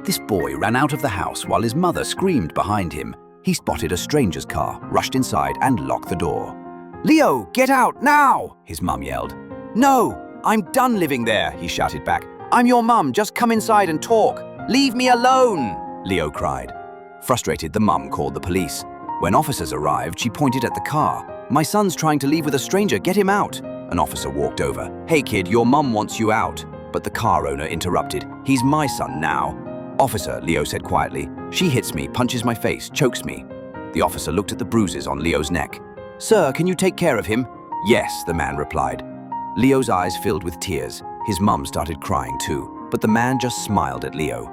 This boy ran out of the house while his mother screamed behind him. He spotted a stranger's car, rushed inside, and locked the door. "Leo, get out now!" his mum yelled. "No, I'm done living there," he shouted back. "I'm your mum, just come inside and talk. Leave me alone!" Leo cried. Frustrated, the mum called the police. When officers arrived, she pointed at the car. "My son's trying to leave with a stranger, get him out!" An officer walked over. "Hey kid, your mum wants you out." But the car owner interrupted. "He's my son now." "Officer," Leo said quietly, "she hits me, punches my face, chokes me." The officer looked at the bruises on Leo's neck. "Sir, can you take care of him?" "Yes," the man replied. Leo's eyes filled with tears. His mum started crying too, but the man just smiled at Leo.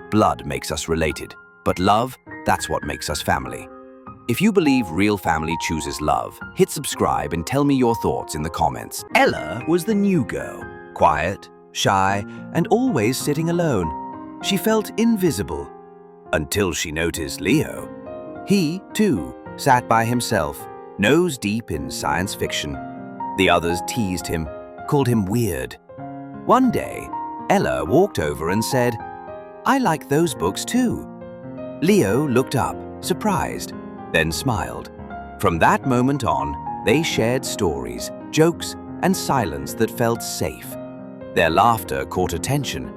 Blood makes us related, but love, that's what makes us family. If you believe real family chooses love, hit subscribe and tell me your thoughts in the comments. Ella was the new girl, quiet, shy, and always sitting alone. She felt invisible until she noticed Leo. He, too, sat by himself, nose deep in science fiction. The others teased him, called him weird. One day, Ella walked over and said, "I like those books too." Leo looked up, surprised, then smiled. From that moment on, they shared stories, jokes, and silence that felt safe. Their laughter caught attention.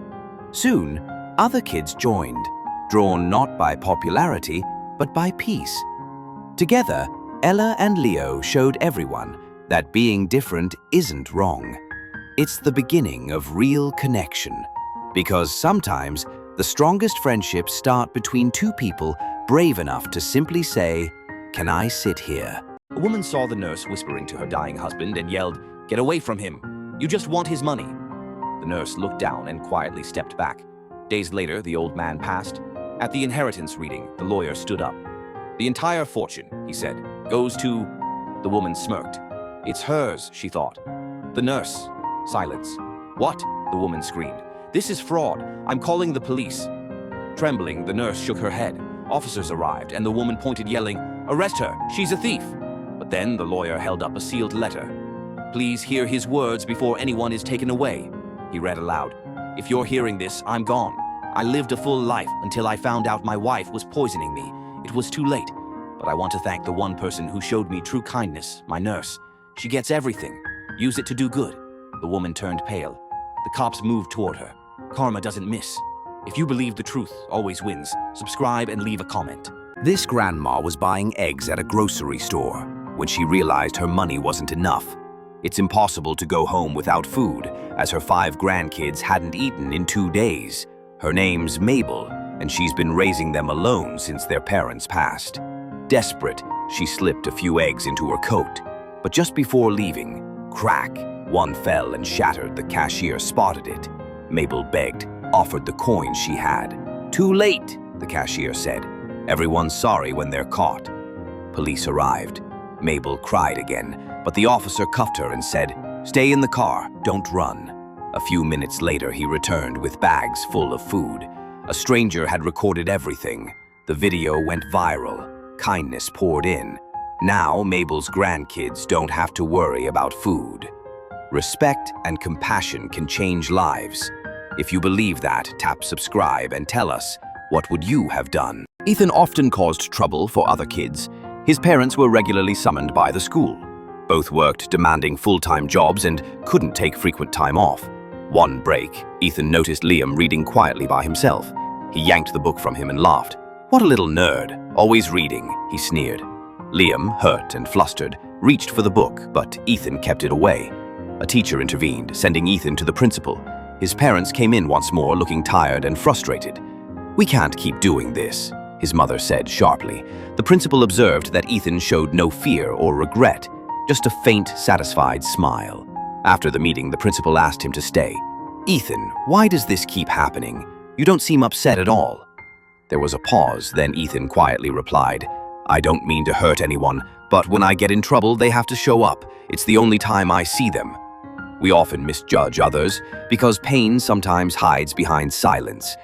Soon, other kids joined, drawn not by popularity, but by peace. Together, Ella and Leo showed everyone that being different isn't wrong. It's the beginning of real connection. Because sometimes, the strongest friendships start between two people brave enough to simply say, "Can I sit here?" A woman saw the nurse whispering to her dying husband and yelled, "Get away from him! You just want his money!" The nurse looked down and quietly stepped back. Days later, the old man passed. At the inheritance reading, the lawyer stood up. "The entire fortune," he said, "goes to..." The woman smirked. "It's hers," she thought. The nurse. Silence. "What?" the woman screamed. "This is fraud. I'm calling the police." Trembling, the nurse shook her head. Officers arrived, and the woman pointed, yelling, "Arrest her! She's a thief!" But then the lawyer held up a sealed letter. "Please hear his words before anyone is taken away." He read aloud. "If you're hearing this, I'm gone. I lived a full life until I found out my wife was poisoning me. It was too late. But I want to thank the one person who showed me true kindness, my nurse. She gets everything. Use it to do good." The woman turned pale. The cops moved toward her. Karma doesn't miss. If you believe the truth always wins, subscribe and leave a comment. This grandma was buying eggs at a grocery store when she realized her money wasn't enough. It's impossible to go home without food, as her 5 grandkids hadn't eaten in 2 days. Her name's Mabel, and she's been raising them alone since their parents passed. Desperate, she slipped a few eggs into her coat. But just before leaving, crack, one fell and shattered. The cashier spotted it. Mabel begged, offered the coin she had. "Too late," the cashier said. "Everyone's sorry when they're caught." Police arrived. Mabel cried again, but the officer cuffed her and said, "Stay in the car, don't run." A few minutes later, he returned with bags full of food. A stranger had recorded everything. The video went viral. Kindness poured in. Now, Mabel's grandkids don't have to worry about food. Respect and compassion can change lives. If you believe that, tap subscribe and tell us, what would you have done? Ethan often caused trouble for other kids. His parents were regularly summoned by the school. Both worked demanding full-time jobs and couldn't take frequent time off. One break, Ethan noticed Liam reading quietly by himself. He yanked the book from him and laughed. "What a little nerd, always reading," he sneered. Liam, hurt and flustered, reached for the book, but Ethan kept it away. A teacher intervened, sending Ethan to the principal. His parents came in once more, looking tired and frustrated. "We can't keep doing this," his mother said sharply. The principal observed that Ethan showed no fear or regret, just a faint, satisfied smile. After the meeting, the principal asked him to stay. "Ethan, why does this keep happening? You don't seem upset at all." There was a pause, then Ethan quietly replied, "I don't mean to hurt anyone, but when I get in trouble, they have to show up. It's the only time I see them." We often misjudge others because pain sometimes hides behind silence.